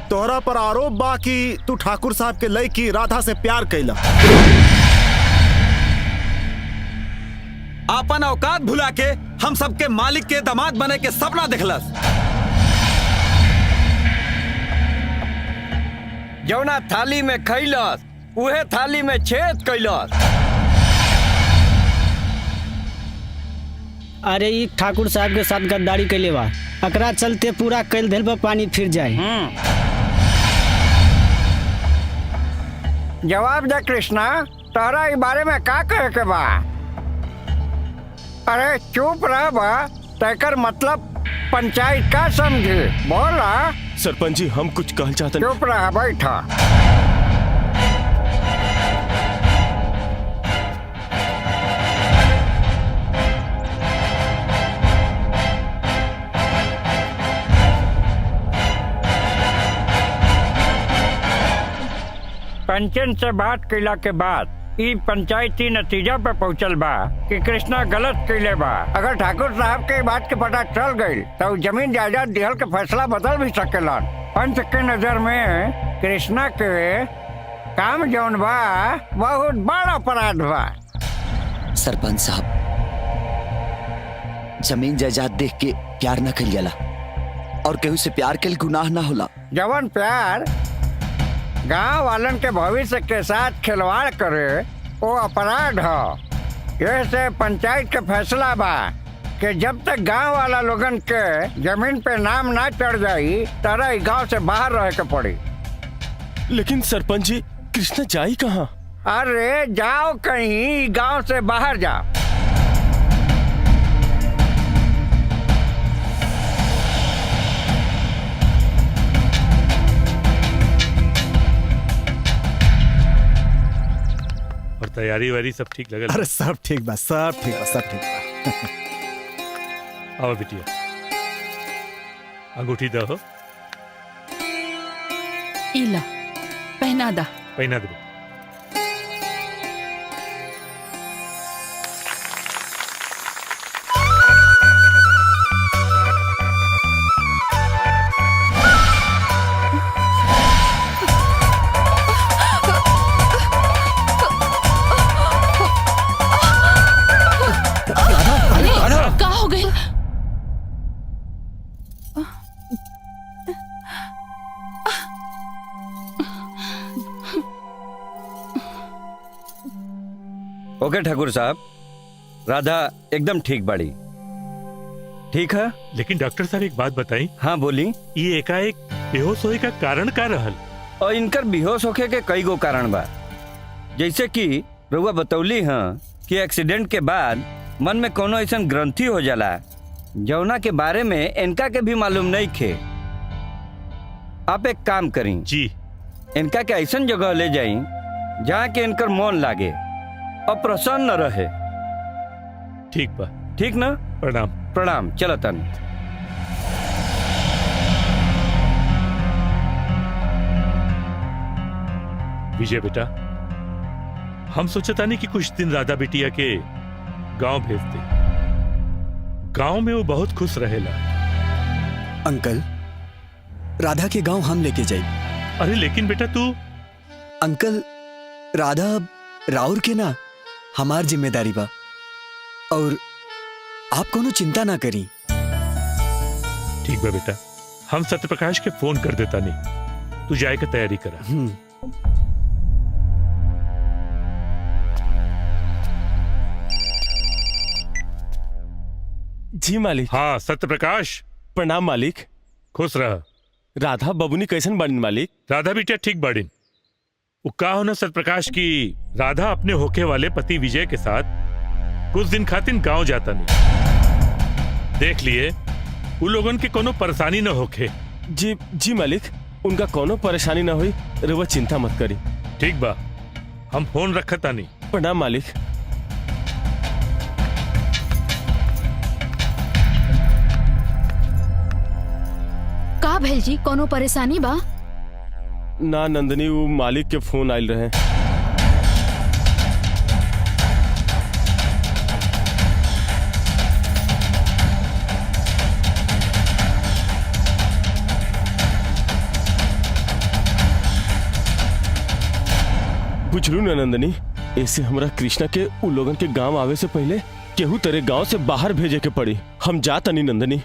तोहरा पर आरोप बा कि तू ठाकुर साहब के लड़की राधा से प्यार कैला। अपन औकात भुला के हम सबके मालिक के दामाद बने के सपना देखलस। जौना थाली में खैलस उहे थाली में छेद कैलस। अरे ई ठाकुर साहब के साथ गद्दारी कैले बा, एकरा चलते पूरा कैल धैल पर पानी फिर जाए। जवाब दे कृष्णा, तोहरा इस बारे में का कहे के बा? अरे चुप रह बा, तेकर मतलब पंचायत का समझे? बोला। सरपंच जी हम कुछ कहना चाहते। चुप रह, बैठा। पंचन से बात कैला के बाद ई पंचायती नतीजा पे पहुंचल बा कि कृष्णा गलत कैले बा। अगर ठाकुर साहब के बात के पता चल गई तो जमीन जायदाद दिहल के फैसला बदल भी सकेलन। पंच के नजर में कृष्णा के काम जौन बा बहुत बड़ा अपराध बा। सरपंच साहब, जमीन जायदाद देख के प्यार न कल जाला और केहू से प्यार के गुनाह ना होला। जवन प्यार गांव वालन के भविष्य के साथ खिलवाड़ करे वो अपराध है। ऐसे पंचायत के फैसला बा कि जब तक गांव वाला लोगन के जमीन पे नाम ना चढ़ जाई तरह गांव से बाहर रह के पड़ी। लेकिन सरपंच जी कृष्णा जाई कहाँ? अरे जाओ कहीं गांव से बाहर जाओ। तैयारी वारी सब ठीक लगल? अरे सब ठीक बा, सब ठीक बा, सब ठीक बा। आओ बिटिया, अंगूठी दो। इला पहना दा। पहना दे। ओके ठाकुर साहब, राधा एकदम ठीक बाड़ी। ठीक है। लेकिन डॉक्टर साहब एक बात बताई। हाँ बोली। ये एकाएक बेहोश होए का कारण का रहल? और इनकर बेहोश होके के कई गो कारण बा। जैसे कि रउआ बतौली हाँ कि एक्सीडेंट के बाद मन में कोनो ऐसा ग्रंथि हो जाला जौना के बारे में इनका के भी मालूम नहीं खे। आप एक काम करी जी, इनका के ऐसा जगह ले जाई जहाँ के इनकर मन लागे और प्रसन्न रहे। ठीक बा। ठीक ना? प्रणाम। प्रणाम। चलो तन। विजय बेटा, हम सोचता नहीं कि कुछ दिन राधा बिटिया के गांव भेज दे। गांव में वो बहुत खुश रहेला। अंकल, राधा के गांव हम लेके जाए। अरे लेकिन बेटा तू। अंकल, राधा राउर के ना हमार जिम्मेदारी बा और आप कोनो चिंता ना करी। ठीक बा बेटा, हम सत्यप्रकाश के फोन कर देता नहीं, तू जाए का तैयारी करा। जी मालिक। हाँ सत्यप्रकाश। प्रणाम मालिक। खुश रह। राधा बबुनी कैसन बाड़ीन मालिक? राधा बिटिया ठीक बाड़ीन। वो का होना सत्यप्रकाश की राधा अपने होके वाले पति विजय के साथ कुछ दिन खातिर गांव जाता नहीं। देख लिए उन लोगन के कोनो परेशानी न होके। जी जी मालिक, उनका कोनो परेशानी ना हुई, रउआ चिंता मत करी। ठीक बा, हम फोन रखता नहीं। प्रणाम मालिक। का भेल जी, कोनो परेशानी बा? ना नंदनी, वो मालिक के फोन आयल रहे। बुझलू ना नंदनी, ऐसे हमरा कृष्णा के उ लोगन के गांव आवे से पहले केहू तेरे गांव से बाहर भेजे के पड़ी। हम जाता नहीं नंदनी।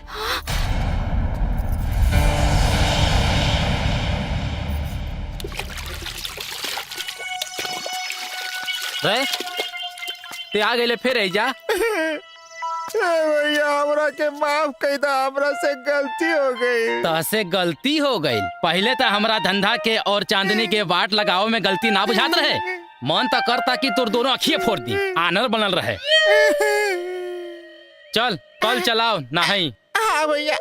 ते आ गए फिर जा। भैया हमरा के माफ कर दा, हमरा से गलती हो गई। तसे गलती हो गई। पहले तो हमरा धंधा के और चांदनी के वाट लगाओ में गलती ना बुझात रहे। मन तो करता कि तोर दोनों अखिए फोड़ दी, आनर बनल रहे। चल कल चलाओ नहीं। हाँ भैया।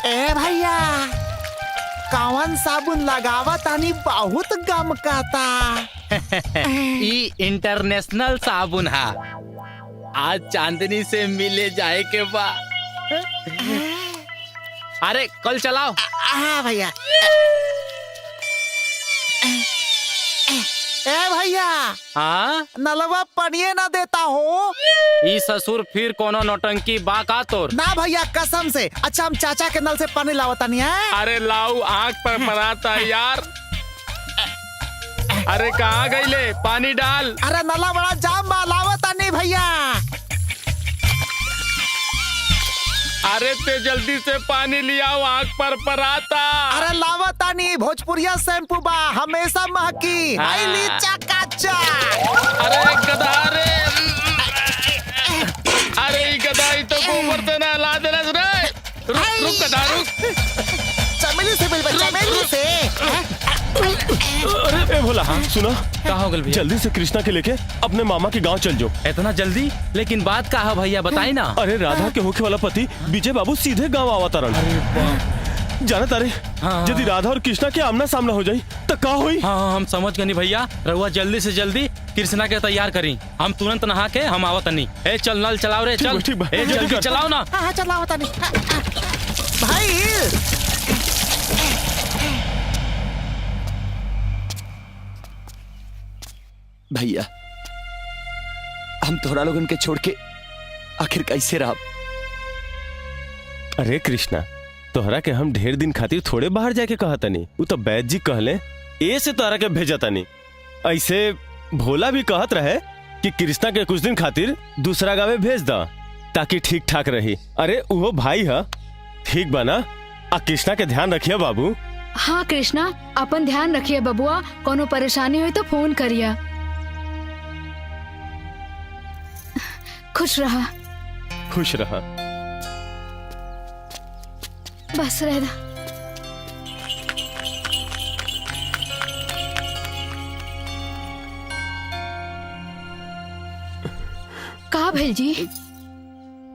ए भैया, कौन साबुन लगावा तानी बहुत गम काता। ई इंटरनेशनल साबुन है। आज चांदनी से मिले जाए के बा। अरे कल चलाओ। हाँ भैया। ए भैया, हाँ नलवा पनिए ना देता हो। ई ससुर फिर कोनो नौटंकी बा का तोर? ना भैया कसम से। अच्छा हम चाचा के नल से पानी लावता नहीं है। अरे लाऊ आँख पर पराता यार। अरे कहाँ गई ले, पानी डाल। अरे नला बड़ा जाम बा, लावता नहीं भैया। अरे ते जल्दी से पानी लियाओ, आँख पर पराता। अरे लावता नहीं, भोजपुरिया शैम्पू बा, हमेशा महकी। हाँ। आई ली चकाचक। अरे गधा रे। अरे ई गधा ई तो गोबर से ना ला देना रे। रुक गधा रुक। चमेली से मिल, चमेली से। अरे ए भोला, सुनो, कहाँ हो गल भैया? जल्दी से कृष्णा के लेके अपने मामा के गांव चल जाओ। इतना जल्दी? लेकिन बात का है भैया, बताई ना। अरे राधा के होखे वाला पति विजय बाबू सीधे गांव आवता रहन। जाना तारे, हाँ। यदि राधा और कृष्णा के आमना सामना हो जाई तो का होई? हाँ हम समझ गए नहीं भैया। रहुआ जल्दी से जल्दी कृष्णा के तैयार करी। हम तुरंत नहा के हम आवत नहीं। ए चल नल चलाओ रे, चल। ठीक बा, ए जल्दी जल्दी कर। चलाओ ना। हाँ चल लावता नहीं। भाई भैया, हम तोहरा लोगन के छोड़ के आखिर कैसे रहा? अरे कृष्णा, तोहरा के हम ढेर दिन खातिर थोड़े बाहर जाके कहा तनी। वो तो बैद जी कहले ए से तोहरा के भेजा तनी। ऐसे भोला भी कहत रहे कि कृष्णा के कुछ दिन खातिर दूसरा गाँव भेज दा ताकि ठीक ठाक रही। अरे वो भाई है, ठीक बना। आ कृष्णा के ध्यान रखिए बाबू। हाँ कृष्णा, अपन ध्यान रखिए बबुआ। कोनो परेशानी हुई तो फोन करिए। खुश रहा। खुश रहा। बस रहना। कहा भेल जी?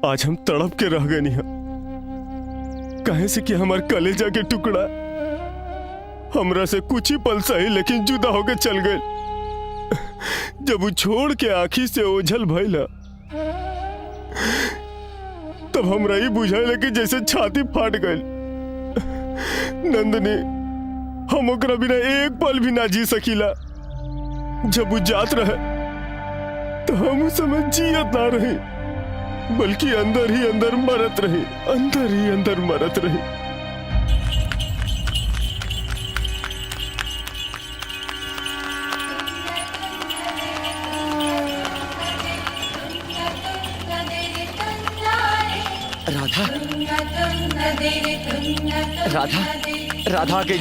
आज हम तड़प के रह गए नहीं, कहे से कि हमार कलेजा के टुकड़ा हमरा से कुछ ही पल सही लेकिन जुदा होके चल गए। जब वो छोड़ के आँखी से ओझल भइला तब हमरा ही बुझाइल कि जैसे छाती फाट गई। नंदनी, हम ओकरा बिना एक पल भी ना जी सकीला। जब वो जात रहे तो हम उस समय जियत ना रही, बल्कि अंदर ही अंदर मरत रही, अंदर ही अंदर मरत रही। राधा, राधा, राधा गई।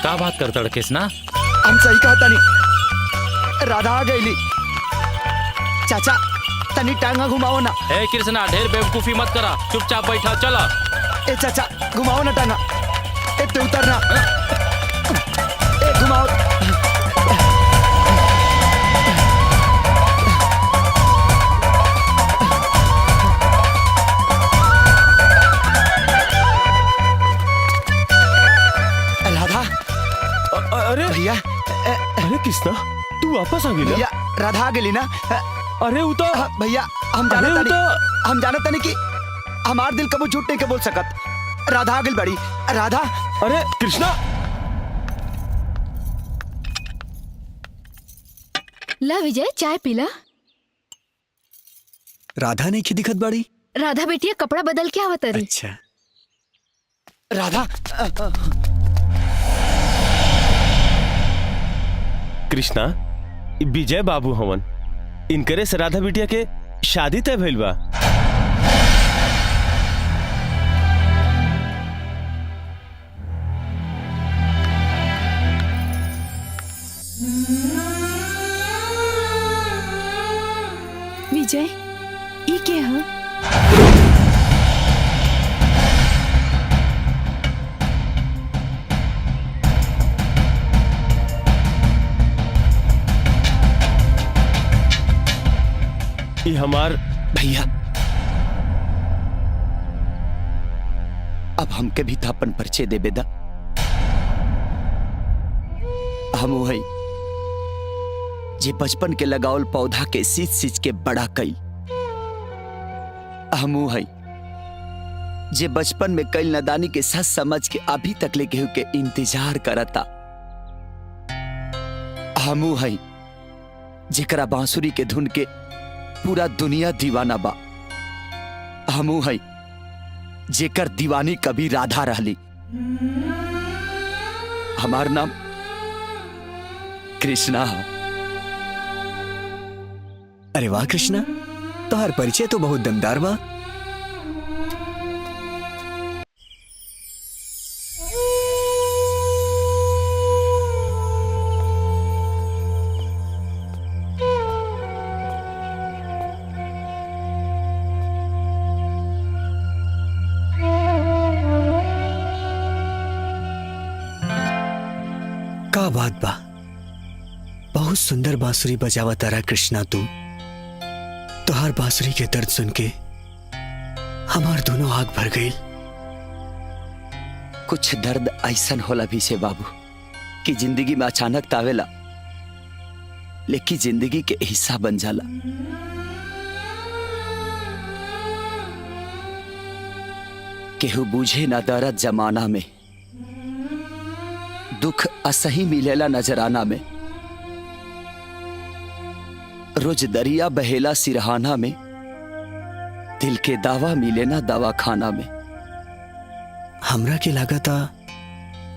का बात करता है कृष्णा? हम सही कहता नहीं, राधा आ गई। चाचा तनी टांगा घुमाओ ना। ए कृष्णा, ढेर बेवकूफी मत करा, चुपचाप बैठा। चला ए चाचा घुमाओ ना टांगा। ए ते उतरना। ए घुमाओ। राधा, अरे भैया, अरे कृष्णा, तू वापस आ गई? भैया राधा आ गई ना। अरे वो तो भैया हम अरे वो जानत नहीं कि हमार दिल कबू झूठ नहीं के बोल सकत। राधा आ गई बड़ी। राधा, अरे कृष्णा, ला विजय, चाय पीला। राधा नहीं की दिखत बड़ी? राधा बेटिया कपड़ा बदल के आवत रही। अच्छा राधा कृष्णा, इ विजय बाबू हवन, इनकरे से राधा बिटिया के शादी तय भइल बा। विजय ई के ह? इ हमार भैया अब हमके भी था अपन परिचय दे बेदा। हम वही जे बचपन के लगावल पौधा के सींच सींच के बड़ा कई। हम वही जे बचपन में कई नादानी के सच समझ के अभी तक ले केहू के इंतजार करता। हम वही जेकरा बांसुरी के धुन के पूरा दुनिया दीवाना बा। हम वही जेकर दीवानी कभी राधा रहली। हमार नाम कृष्णा है। अरे वाह कृष्णा, तोहार परिचय तो बहुत दमदार बा। का बात बा, बहुत सुंदर बांसुरी बजावा तारा कृष्णा तू। तोहार बांसुरी के दर्द सुन के हमार दोनों आग भर गई। कुछ दर्द ऐसन होला भी से बाबू कि जिंदगी में अचानक तावेला, लेकिन जिंदगी के हिस्सा बन जाला। केहू बूझे ना दर्द जमाना में, दुख असही मिलेला नजराना में। रोज दरिया बहेला सिरहाना में, दिल के दावा मिले ना दवा खाना में। हमरा के लागता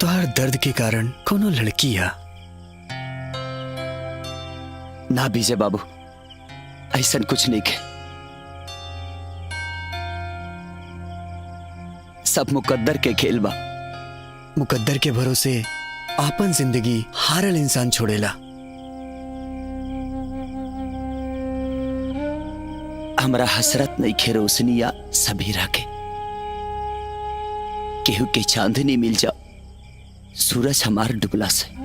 तोहार दर्द के कारण कोनो लड़की है। ना बीजे बाबू, ऐसन कुछ नहीं के। सब मुकद्दर के खेल बा। मुकद्दर के भरोसे आपन जिंदगी हारल इंसान छोड़ेला। हमरा हसरत नहीं खे रोशनी या सबीरा के। केहू के चांदनी मिल जा, सूरज हमार डुबला से।